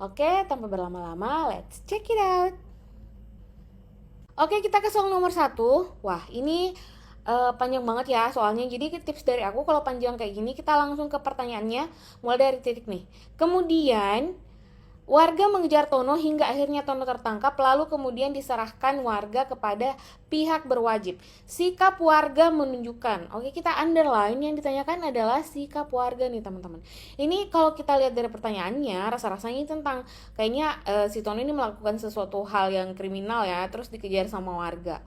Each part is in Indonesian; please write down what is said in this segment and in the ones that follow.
Oke, tanpa berlama-lama, let's check it out. Oke, kita ke soal nomor satu. Wah, ini panjang banget ya soalnya. Jadi tips dari aku kalau panjang kayak gini, kita langsung ke pertanyaannya. Mulai dari titik nih. Kemudian warga mengejar Tono hingga akhirnya Tono tertangkap, lalu kemudian diserahkan warga kepada pihak berwajib. Sikap warga menunjukkan. Oke, kita underline yang ditanyakan adalah sikap warga nih teman-teman. Ini kalau kita lihat dari pertanyaannya, rasa-rasanya tentang kayaknya si Tono ini melakukan sesuatu hal yang kriminal ya, terus dikejar sama warga.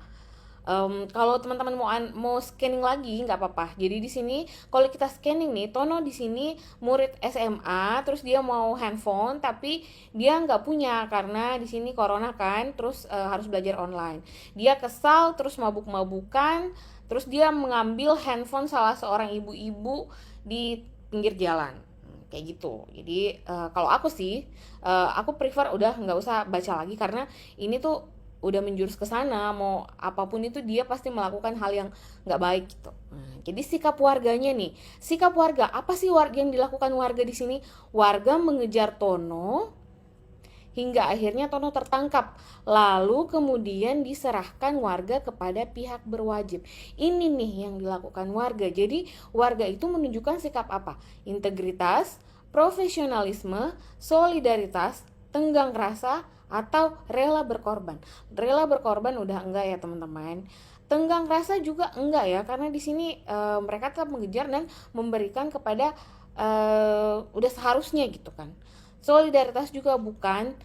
Kalau teman-teman mau scanning lagi nggak apa-apa. Jadi di sini kalau kita scanning nih, Tono di sini murid SMA, terus dia mau handphone tapi dia nggak punya karena di sini corona kan, terus harus belajar online. Dia kesal, terus mabuk-mabukan, terus dia mengambil handphone salah seorang ibu-ibu di pinggir jalan kayak gitu. Jadi kalau aku sih, aku prefer udah nggak usah baca lagi karena ini tuh udah menjurus ke sana, mau apapun itu dia pasti melakukan hal yang nggak baik gitu. Nah, jadi sikap warganya nih, sikap warga apa sih warga yang dilakukan warga di sini? Warga mengejar Tono hingga akhirnya Tono tertangkap, lalu kemudian diserahkan warga kepada pihak berwajib. Ini nih yang dilakukan warga. Jadi warga itu menunjukkan sikap apa? Integritas, profesionalisme, solidaritas, tenggang rasa, atau rela berkorban. Rela berkorban udah enggak ya teman-teman. Tenggang rasa juga enggak ya, karena di sini mereka tetap mengejar dan memberikan kepada udah seharusnya gitu kan. Solidaritas juga bukan,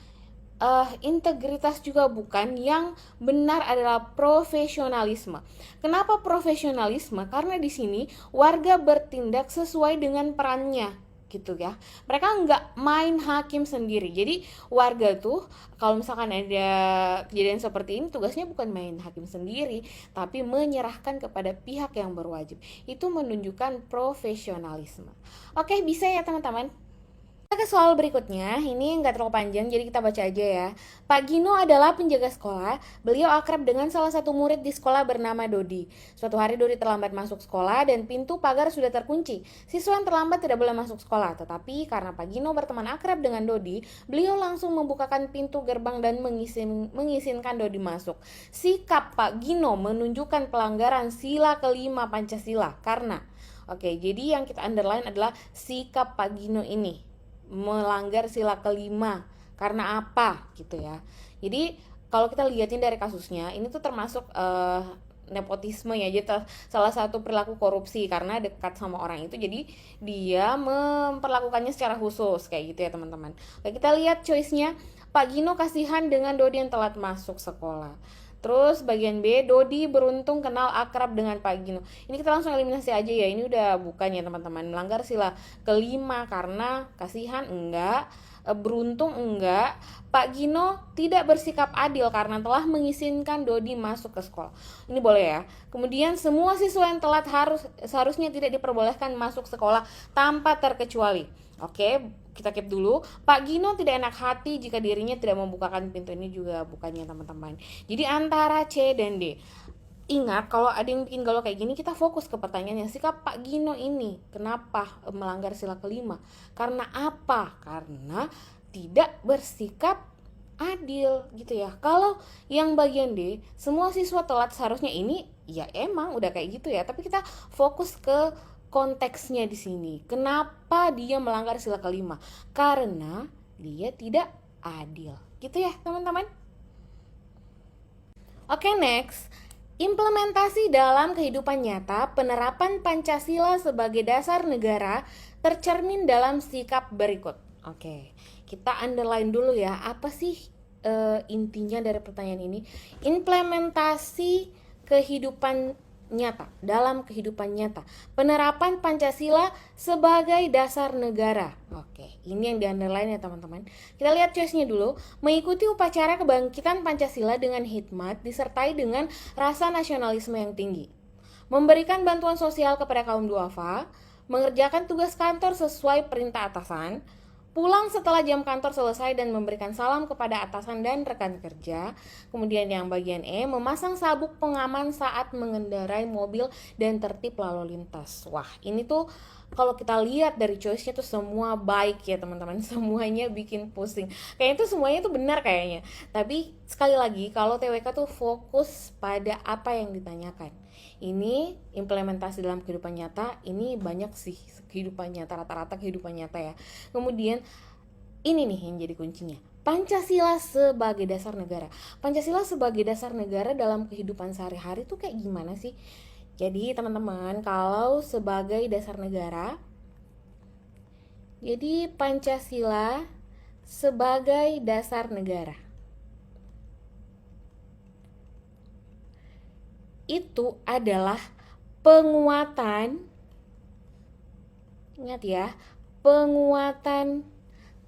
integritas juga bukan, yang benar adalah profesionalisme. Kenapa profesionalisme? Karena di sini warga bertindak sesuai dengan perannya gitu ya. Mereka nggak main hakim sendiri. Jadi warga tuh kalau misalkan ada kejadian seperti ini, tugasnya bukan main hakim sendiri, tapi menyerahkan kepada pihak yang berwajib. Itu menunjukkan profesionalisme. Oke, bisa ya teman-teman? Kita ke soal berikutnya, ini nggak terlalu panjang jadi kita baca aja ya. Pak Gino adalah penjaga sekolah, beliau akrab dengan salah satu murid di sekolah bernama Dodi. Suatu hari Dodi terlambat masuk sekolah dan pintu pagar sudah terkunci. Siswa yang terlambat tidak boleh masuk sekolah, tetapi karena Pak Gino berteman akrab dengan Dodi, beliau langsung membukakan pintu gerbang dan mengizinkan Dodi masuk. Sikap Pak Gino menunjukkan pelanggaran sila kelima Pancasila karena, oke, jadi yang kita underline adalah sikap Pak Gino ini melanggar sila kelima karena apa gitu ya. Jadi kalau kita lihatin dari kasusnya ini tuh termasuk nepotisme ya, jadi salah satu perilaku korupsi karena dekat sama orang itu, jadi dia memperlakukannya secara khusus kayak gitu ya teman-teman. Oke, kita lihat choice-nya. Pak Gino kasihan dengan Dodi yang telat masuk sekolah. Terus bagian B, Dodi beruntung kenal akrab dengan Pak Gino. Ini kita langsung eliminasi aja ya. Ini udah bukan ya teman-teman. Melanggar sila kelima karena kasihan enggak, beruntung enggak. Pak Gino tidak bersikap adil karena telah mengizinkan Dodi masuk ke sekolah. Ini boleh ya. Kemudian semua siswa yang telat seharusnya tidak diperbolehkan masuk sekolah tanpa terkecuali. Oke, kita keep dulu. Pak Gino tidak enak hati jika dirinya tidak membukakan pintu, ini juga bukannya teman-teman. Jadi antara C dan D. Ingat kalau ada yang bikin galau kayak gini, kita fokus ke pertanyaannya. Sikap Pak Gino ini kenapa melanggar sila kelima? Karena apa? Karena tidak bersikap adil gitu ya. Kalau yang bagian D, semua siswa telat seharusnya, ini ya emang udah kayak gitu ya, tapi kita fokus ke konteksnya di sini. Kenapa dia melanggar sila kelima? Karena dia tidak adil. Gitu ya, teman-teman. Oke, next. Implementasi dalam kehidupan nyata, penerapan Pancasila sebagai dasar negara tercermin dalam sikap berikut. Oke, kita underline dulu ya. Apa sih intinya dari pertanyaan ini? Implementasi kehidupan nyata, dalam kehidupan nyata, penerapan Pancasila sebagai dasar negara. Oke, ini yang di underline ya teman-teman. Kita lihat choice-nya dulu. Mengikuti upacara kebangkitan Pancasila dengan hikmat disertai dengan rasa nasionalisme yang tinggi, memberikan bantuan sosial kepada kaum duafa, mengerjakan tugas kantor sesuai perintah atasan, pulang setelah jam kantor selesai dan memberikan salam kepada atasan dan rekan kerja. Kemudian yang bagian E, memasang sabuk pengaman saat mengendarai mobil dan tertib lalu lintas. Wah, ini tuh kalau kita lihat dari choice-nya tuh semua baik ya teman-teman, semuanya bikin pusing. Kayaknya tuh semuanya tuh benar kayaknya. Tapi sekali lagi kalau TWK tuh fokus pada apa yang ditanyakan. Ini implementasi dalam kehidupan nyata, ini banyak sih kehidupan nyata, rata-rata kehidupan nyata ya. Kemudian ini nih yang jadi kuncinya. Pancasila sebagai dasar negara. Pancasila sebagai dasar negara dalam kehidupan sehari-hari tuh kayak gimana sih? Jadi teman-teman, kalau sebagai dasar negara, jadi Pancasila sebagai dasar negara itu adalah penguatan, ingat ya, penguatan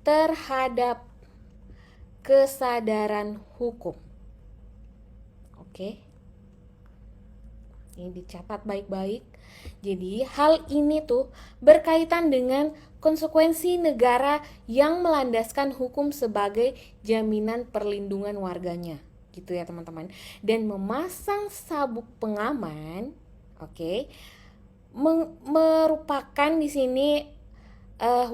terhadap kesadaran hukum. Oke. Ini dicatat baik-baik. Jadi hal ini tuh berkaitan dengan konsekuensi negara yang melandaskan hukum sebagai jaminan perlindungan warganya, gitu ya teman-teman. Dan memasang sabuk pengaman, oke, merupakan di sini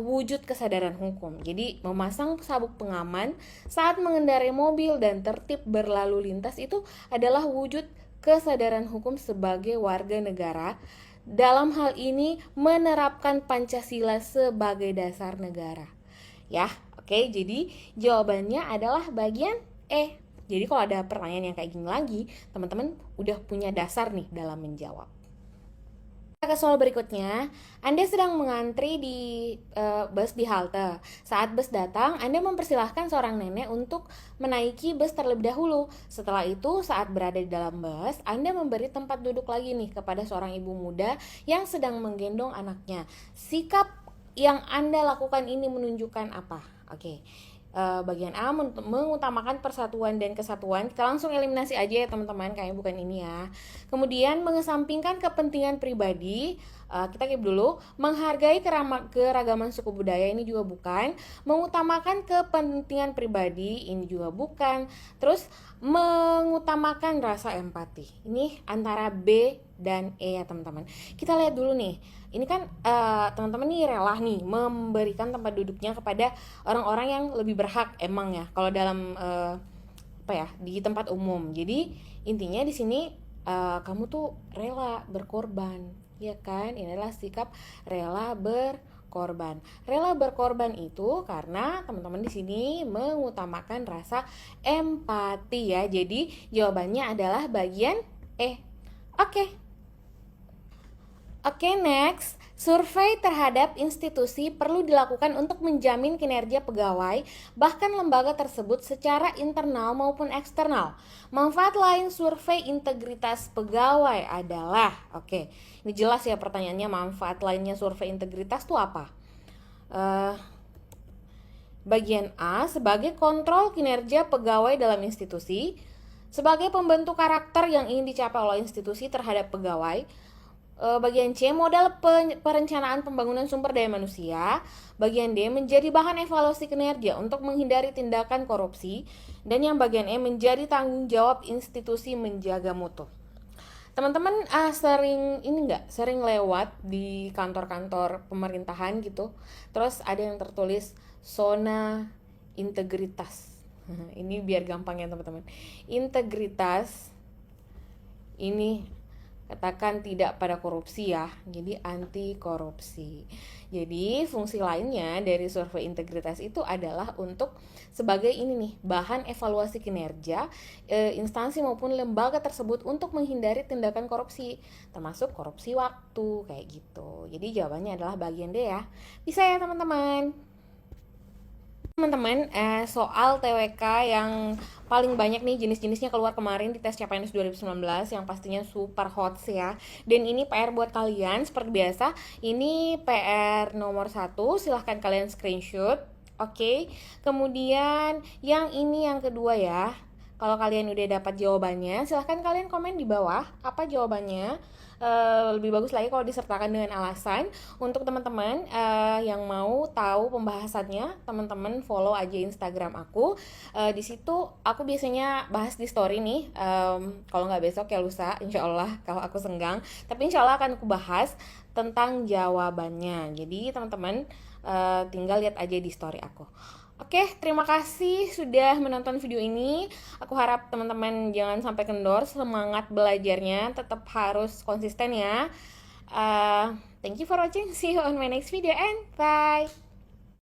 wujud kesadaran hukum. Jadi memasang sabuk pengaman saat mengendarai mobil dan tertib berlalu lintas itu adalah wujud kesadaran hukum sebagai warga negara. Dalam hal ini menerapkan Pancasila sebagai dasar negara. Ya, oke. Jadi jawabannya adalah bagian E. Jadi kalau ada pertanyaan yang kayak gini lagi, teman-teman udah punya dasar nih dalam menjawab. Ke soal berikutnya, Anda sedang mengantri di bus di halte. Saat bus datang, Anda mempersilahkan seorang nenek untuk menaiki bus terlebih dahulu. Setelah itu, saat berada di dalam bus, Anda memberi tempat duduk lagi nih kepada seorang ibu muda yang sedang menggendong anaknya. Sikap yang Anda lakukan ini menunjukkan apa? Oke. Bagian A mengutamakan persatuan dan kesatuan. Kita langsung eliminasi aja ya teman-teman, kayaknya bukan ini ya. Kemudian mengesampingkan kepentingan pribadi, kita keep dulu. Menghargai keragaman suku budaya, ini juga bukan. Mengutamakan kepentingan pribadi, ini juga bukan. Terus mengutamakan rasa empati, ini antara B dan E ya teman-teman. Kita lihat dulu nih. Ini kan teman-teman nih rela nih memberikan tempat duduknya kepada orang-orang yang lebih berhak emang ya kalau dalam di tempat umum. Jadi intinya di sini kamu tuh rela berkorban, ya kan? Ini adalah sikap rela berkorban. Rela berkorban itu karena teman-teman di sini mengutamakan rasa empati ya. Jadi jawabannya adalah bagian E. Oke, next. Survei terhadap institusi perlu dilakukan untuk menjamin kinerja pegawai, bahkan lembaga tersebut secara internal maupun eksternal. Manfaat lain survei integritas pegawai adalah, ini jelas ya pertanyaannya, manfaat lainnya survei integritas itu apa? Bagian A, sebagai kontrol kinerja pegawai dalam institusi, sebagai pembentuk karakter yang ingin dicapai oleh institusi terhadap pegawai. Bagian C, modal perencanaan pembangunan sumber daya manusia. Bagian D, menjadi bahan evaluasi kinerja untuk menghindari tindakan korupsi. Dan yang bagian E, menjadi tanggung jawab institusi menjaga mutu. Teman-teman sering lewat di kantor-kantor pemerintahan gitu. Terus ada yang tertulis zona integritas. Ini biar gampang ya teman-teman. Integritas ini katakan tidak pada korupsi ya, jadi anti korupsi. Jadi fungsi lainnya dari survei integritas itu adalah untuk sebagai ini nih, bahan evaluasi kinerja instansi maupun lembaga tersebut untuk menghindari tindakan korupsi, termasuk korupsi waktu kayak gitu. Jadi jawabannya adalah bagian D ya. Bisa ya teman-teman. Teman-teman, soal TWK yang paling banyak nih jenis-jenisnya keluar kemarin di tes CPNS 2019 yang pastinya super hot sih ya. Dan ini PR buat kalian seperti biasa. Ini PR nomor 1, silahkan kalian screenshot. Kemudian yang ini yang kedua ya. Kalau kalian udah dapat jawabannya, silahkan kalian komen di bawah apa jawabannya. Lebih bagus lagi kalau disertakan dengan alasan. Untuk teman-teman yang mau tahu pembahasannya, teman-teman follow aja Instagram aku. Di situ aku biasanya bahas di story nih. Kalau nggak besok ya lusa, insya Allah kalau aku senggang. Tapi insya Allah akan aku bahas tentang jawabannya. Jadi teman-teman tinggal lihat aja di story aku. Oke, terima kasih sudah menonton video ini. Aku harap teman-teman jangan sampai kendor, semangat belajarnya, tetap harus konsisten ya. Thank you for watching, see you on my next video and bye.